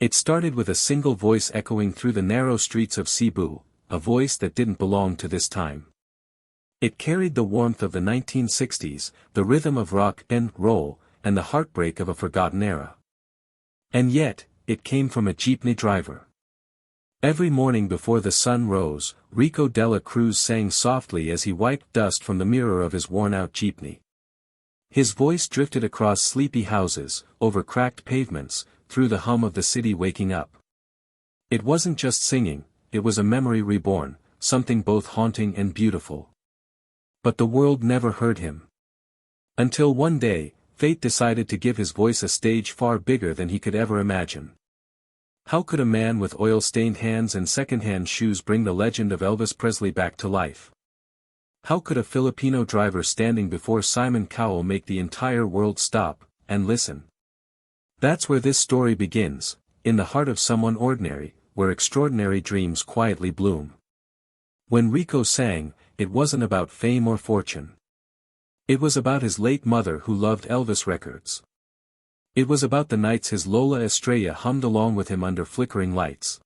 It started with a single voice echoing through the narrow streets of Cebu, a voice that didn't belong to this time. It carried the warmth of the 1960s, the rhythm of rock and roll, and the heartbreak of a forgotten era. And yet, it came from a jeepney driver. Every morning before the sun rose, Rico Dela Cruz sang softly as he wiped dust from the mirror of his worn-out jeepney. His voice drifted across sleepy houses, over cracked pavements, through the hum of the city waking up. It wasn't just singing, it was a memory reborn, something both haunting and beautiful. But the world never heard him. Until one day, fate decided to give his voice a stage far bigger than he could ever imagine. How could a man with oil-stained hands and second-hand shoes bring the legend of Elvis Presley back to life? How could a Filipino driver standing before Simon Cowell make the entire world stop and listen? That's where this story begins, in the heart of someone ordinary, where extraordinary dreams quietly bloom. When Rico sang, it wasn't about fame or fortune. It was about his late mother who loved Elvis records. It was about the nights his Lola Estrella hummed along with him under flickering lights.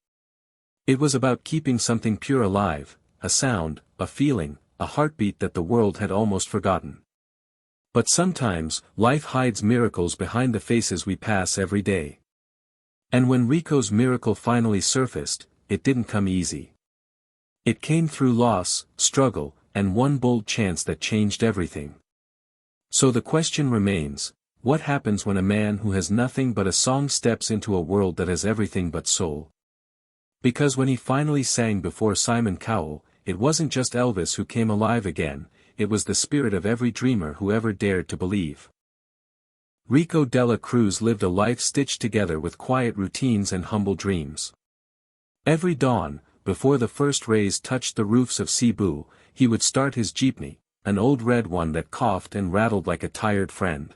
It was about keeping something pure alive, a sound, a feeling, a heartbeat that the world had almost forgotten. But sometimes, life hides miracles behind the faces we pass every day. And when Rico's miracle finally surfaced, it didn't come easy. It came through loss, struggle, and one bold chance that changed everything. So the question remains, what happens when a man who has nothing but a song steps into a world that has everything but soul? Because when he finally sang before Simon Cowell, it wasn't just Elvis who came alive again, it was the spirit of every dreamer who ever dared to believe. Rico Dela Cruz lived a life stitched together with quiet routines and humble dreams. Every dawn, before the first rays touched the roofs of Cebu, he would start his jeepney, an old red one that coughed and rattled like a tired friend.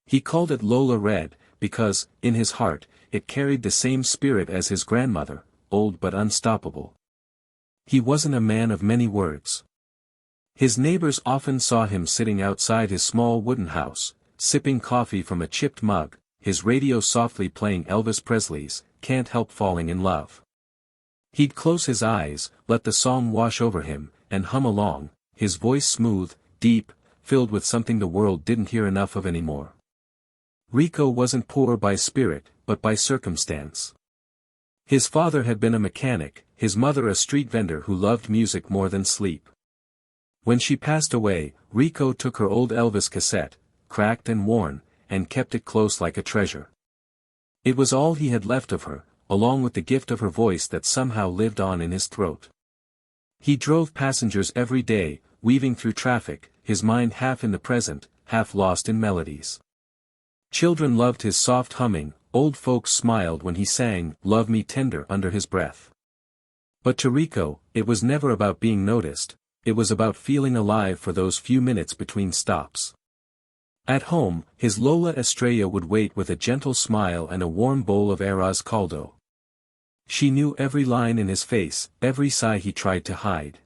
He called it Lola Red, because, in his heart, it carried the same spirit as his grandmother, old but unstoppable. He wasn't a man of many words. His neighbors often saw him sitting outside his small wooden house, sipping coffee from a chipped mug, his radio softly playing Elvis Presley's "Can't Help Falling in Love." He'd close his eyes, let the song wash over him, and hum along, his voice smooth, deep, filled with something the world didn't hear enough of anymore. Rico wasn't poor by spirit, but by circumstance. His father had been a mechanic, his mother a street vendor who loved music more than sleep. When she passed away, Rico took her old Elvis cassette, cracked and worn, and kept it close like a treasure. It was all he had left of her, along with the gift of her voice that somehow lived on in his throat. He drove passengers every day, weaving through traffic, his mind half in the present, half lost in melodies. Children loved his soft humming, old folks smiled when he sang "Love Me Tender" under his breath. But to Rico, it was never about being noticed, it was about feeling alive for those few minutes between stops. At home, his Lola Estrella would wait with a gentle smile and a warm bowl of arroz caldo. She knew every line in his face, every sigh he tried to hide.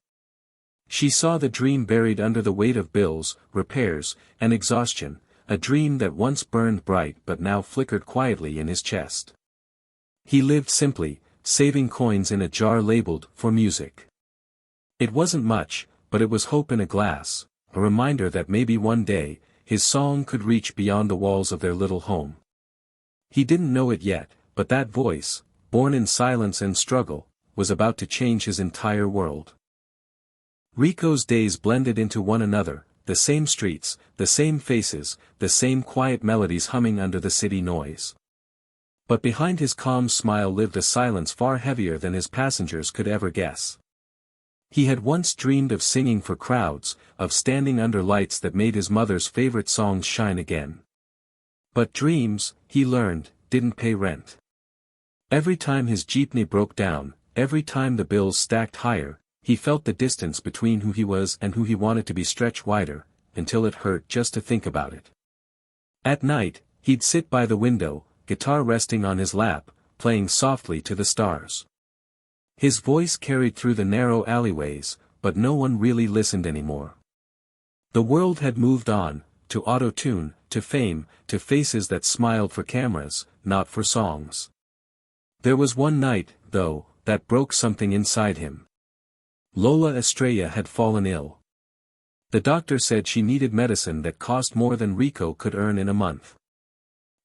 She saw the dream buried under the weight of bills, repairs, and exhaustion, a dream that once burned bright but now flickered quietly in his chest. He lived simply, saving coins in a jar labeled "for music." It wasn't much, but it was hope in a glass, a reminder that maybe one day, his song could reach beyond the walls of their little home. He didn't know it yet, but that voice, born in silence and struggle, was about to change his entire world. Rico's days blended into one another, the same streets, the same faces, the same quiet melodies humming under the city noise. But behind his calm smile lived a silence far heavier than his passengers could ever guess. He had once dreamed of singing for crowds, of standing under lights that made his mother's favorite songs shine again. But dreams, he learned, didn't pay rent. Every time his jeepney broke down, every time the bills stacked higher, he felt the distance between who he was and who he wanted to be stretch wider, until it hurt just to think about it. At night, he'd sit by the window, guitar resting on his lap, playing softly to the stars. His voice carried through the narrow alleyways, but no one really listened anymore. The world had moved on, to auto-tune, to fame, to faces that smiled for cameras, not for songs. There was one night, though, that broke something inside him. Lola Estrella had fallen ill. The doctor said she needed medicine that cost more than Rico could earn in a month.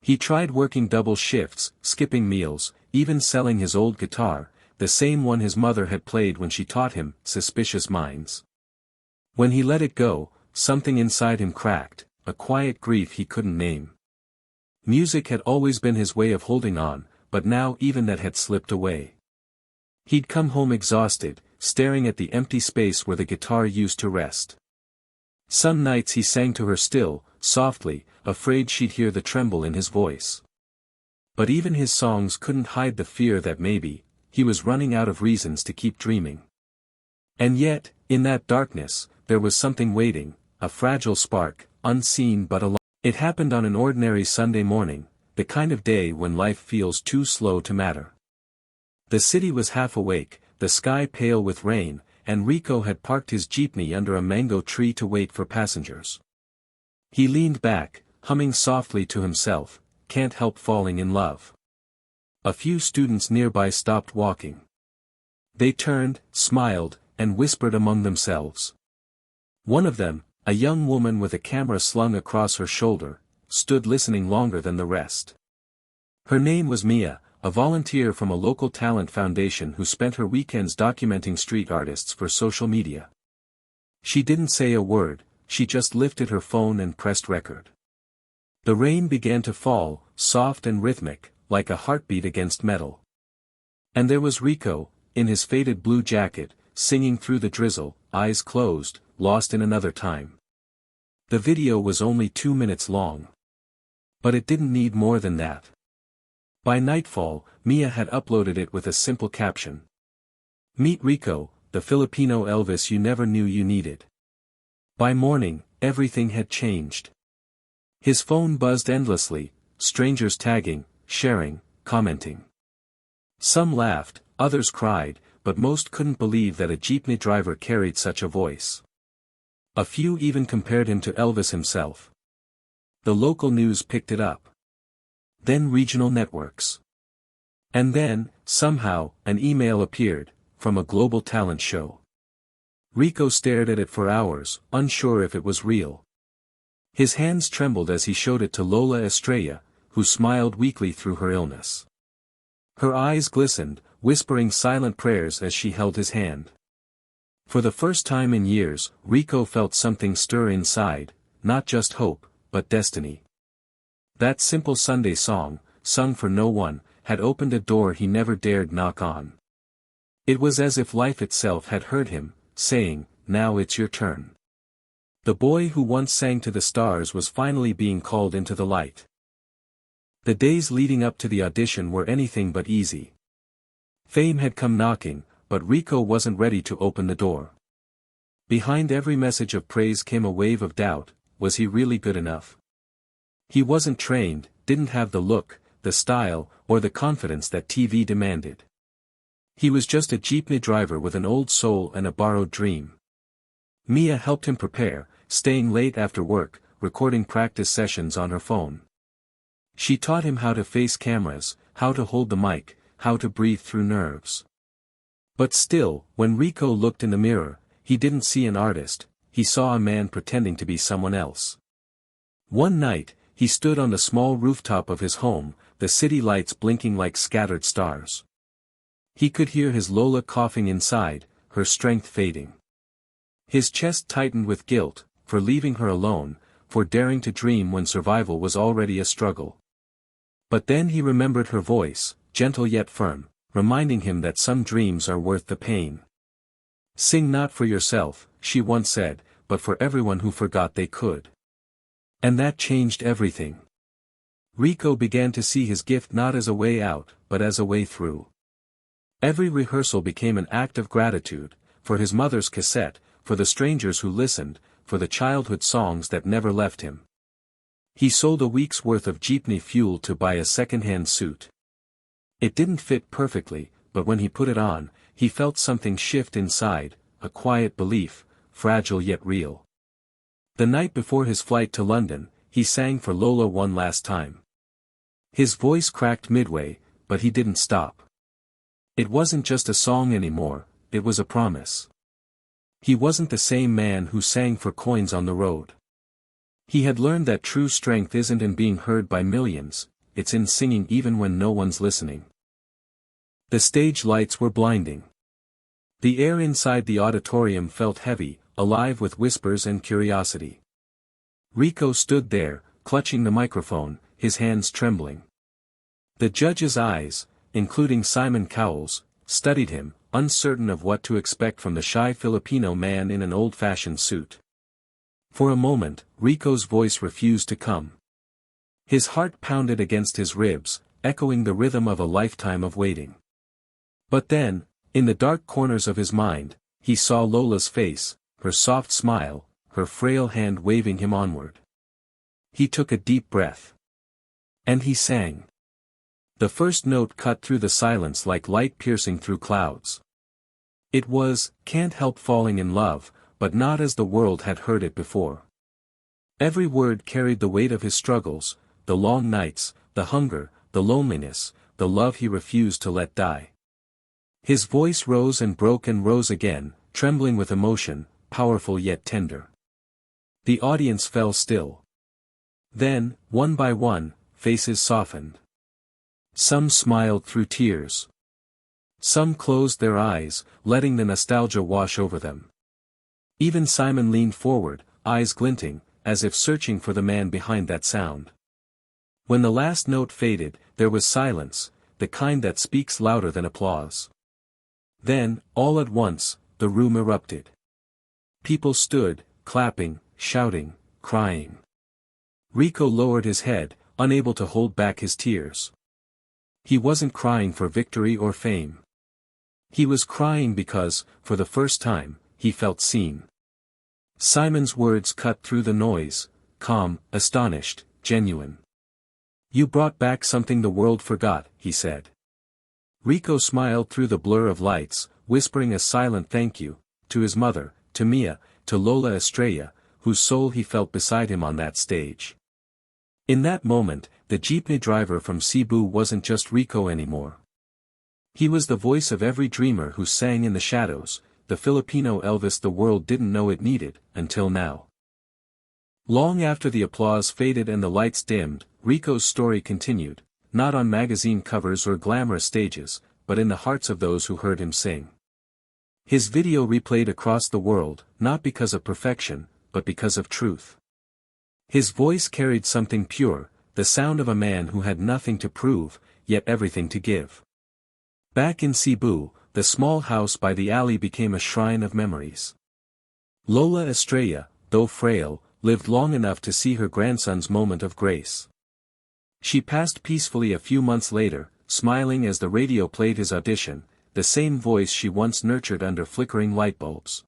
He tried working double shifts, skipping meals, even selling his old guitar, the same one his mother had played when she taught him, Suspicious Minds. When he let it go, something inside him cracked, a quiet grief he couldn't name. Music had always been his way of holding on, but now even that had slipped away. He'd come home exhausted, staring at the empty space where the guitar used to rest. Some nights he sang to her still, softly, afraid she'd hear the tremble in his voice. But even his songs couldn't hide the fear that maybe, he was running out of reasons to keep dreaming. And yet, in that darkness, there was something waiting, a fragile spark, unseen but alive. It happened on an ordinary Sunday morning, the kind of day when life feels too slow to matter. The city was half awake, the sky pale with rain, and Rico had parked his jeepney under a mango tree to wait for passengers. He leaned back, humming softly to himself, "Can't help falling in love." A few students nearby stopped walking. They turned, smiled, and whispered among themselves. One of them, a young woman with a camera slung across her shoulder, stood listening longer than the rest. Her name was Mia, a volunteer from a local talent foundation who spent her weekends documenting street artists for social media. She didn't say a word, she just lifted her phone and pressed record. The rain began to fall, soft and rhythmic, like a heartbeat against metal. And there was Rico, in his faded blue jacket, singing through the drizzle, eyes closed, lost in another time. The video was only 2 minutes long. But it didn't need more than that. By nightfall, Mia had uploaded it with a simple caption. "Meet Rico, the Filipino Elvis you never knew you needed." By morning, everything had changed. His phone buzzed endlessly, strangers tagging, sharing, commenting. Some laughed, others cried, but most couldn't believe that a jeepney driver carried such a voice. A few even compared him to Elvis himself. The local news picked it up. Then regional networks. And then, somehow, an email appeared, from a global talent show. Rico stared at it for hours, unsure if it was real. His hands trembled as he showed it to Lola Estrella, who smiled weakly through her illness. Her eyes glistened, whispering silent prayers as she held his hand. For the first time in years, Rico felt something stir inside, not just hope, but destiny. That simple Sunday song, sung for no one, had opened a door he never dared knock on. It was as if life itself had heard him, saying, "Now it's your turn." The boy who once sang to the stars was finally being called into the light. The days leading up to the audition were anything but easy. Fame had come knocking, but Rico wasn't ready to open the door. Behind every message of praise came a wave of doubt. Was he really good enough? He wasn't trained, didn't have the look, the style, or the confidence that TV demanded. He was just a jeepney driver with an old soul and a borrowed dream. Mia helped him prepare, staying late after work, recording practice sessions on her phone. She taught him how to face cameras, how to hold the mic, how to breathe through nerves. But still, when Rico looked in the mirror, he didn't see an artist, he saw a man pretending to be someone else. One night, he stood on the small rooftop of his home, the city lights blinking like scattered stars. He could hear his Lola coughing inside, her strength fading. His chest tightened with guilt, for leaving her alone, for daring to dream when survival was already a struggle. But then he remembered her voice, gentle yet firm, reminding him that some dreams are worth the pain. "Sing not for yourself," she once said, "but for everyone who forgot they could." And that changed everything. Rico began to see his gift not as a way out, but as a way through. Every rehearsal became an act of gratitude, for his mother's cassette, for the strangers who listened, for the childhood songs that never left him. He sold a week's worth of jeepney fuel to buy a second-hand suit. It didn't fit perfectly, but when he put it on, he felt something shift inside, a quiet belief, fragile yet real. The night before his flight to London, he sang for Lola one last time. His voice cracked midway, but he didn't stop. It wasn't just a song anymore, it was a promise. He wasn't the same man who sang for coins on the road. He had learned that true strength isn't in being heard by millions, it's in singing even when no one's listening. The stage lights were blinding. The air inside the auditorium felt heavy, alive with whispers and curiosity. Rico stood there, clutching the microphone, his hands trembling. The judge's eyes, including Simon Cowell's, studied him, uncertain of what to expect from the shy Filipino man in an old-fashioned suit. For a moment, Rico's voice refused to come. His heart pounded against his ribs, echoing the rhythm of a lifetime of waiting. But then, in the dark corners of his mind, he saw Lola's face, her soft smile, her frail hand waving him onward. He took a deep breath. And he sang. The first note cut through the silence like light piercing through clouds. It was, "Can't Help Falling in Love," but not as the world had heard it before. Every word carried the weight of his struggles, the long nights, the hunger, the loneliness, the love he refused to let die. His voice rose and broke and rose again, trembling with emotion, powerful yet tender. The audience fell still. Then, one by one, faces softened. Some smiled through tears. Some closed their eyes, letting the nostalgia wash over them. Even Simon leaned forward, eyes glinting, as if searching for the man behind that sound. When the last note faded, there was silence, the kind that speaks louder than applause. Then, all at once, the room erupted. People stood, clapping, shouting, crying. Rico lowered his head, unable to hold back his tears. He wasn't crying for victory or fame. He was crying because, for the first time, he felt seen. Simon's words cut through the noise, calm, astonished, genuine. "You brought back something the world forgot," he said. Rico smiled through the blur of lights, whispering a silent thank you, to his mother, to Mia, to Lola Estrella, whose soul he felt beside him on that stage. In that moment, the jeepney driver from Cebu wasn't just Rico anymore. He was the voice of every dreamer who sang in the shadows, the Filipino Elvis the world didn't know it needed, until now. Long after the applause faded and the lights dimmed, Rico's story continued, not on magazine covers or glamorous stages, but in the hearts of those who heard him sing. His video replayed across the world, not because of perfection, but because of truth. His voice carried something pure, the sound of a man who had nothing to prove, yet everything to give. Back in Cebu, the small house by the alley became a shrine of memories. Lola Estrella, though frail, lived long enough to see her grandson's moment of grace. She passed peacefully a few months later, smiling as the radio played his audition, the same voice she once nurtured under flickering light bulbs.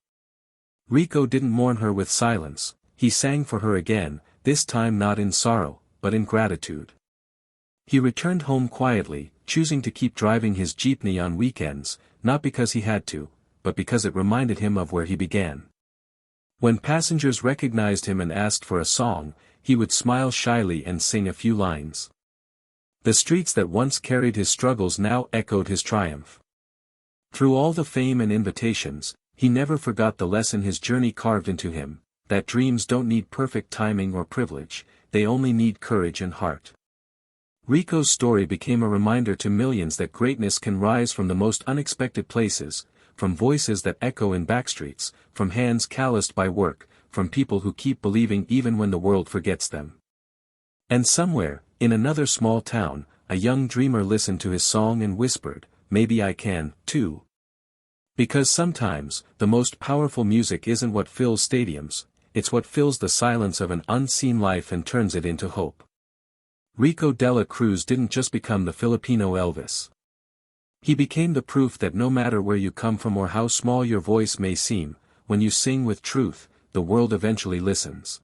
Rico didn't mourn her with silence, he sang for her again, this time not in sorrow, but in gratitude. He returned home quietly, choosing to keep driving his jeepney on weekends, not because he had to, but because it reminded him of where he began. When passengers recognized him and asked for a song, he would smile shyly and sing a few lines. The streets that once carried his struggles now echoed his triumph. Through all the fame and invitations, he never forgot the lesson his journey carved into him, that dreams don't need perfect timing or privilege, they only need courage and heart. Rico's story became a reminder to millions that greatness can rise from the most unexpected places, from voices that echo in backstreets, from hands calloused by work, from people who keep believing even when the world forgets them. And somewhere, in another small town, a young dreamer listened to his song and whispered, "Maybe I can, too." Because sometimes, the most powerful music isn't what fills stadiums, it's what fills the silence of an unseen life and turns it into hope. Rico Dela Cruz didn't just become the Filipino Elvis. He became the proof that no matter where you come from or how small your voice may seem, when you sing with truth, the world eventually listens.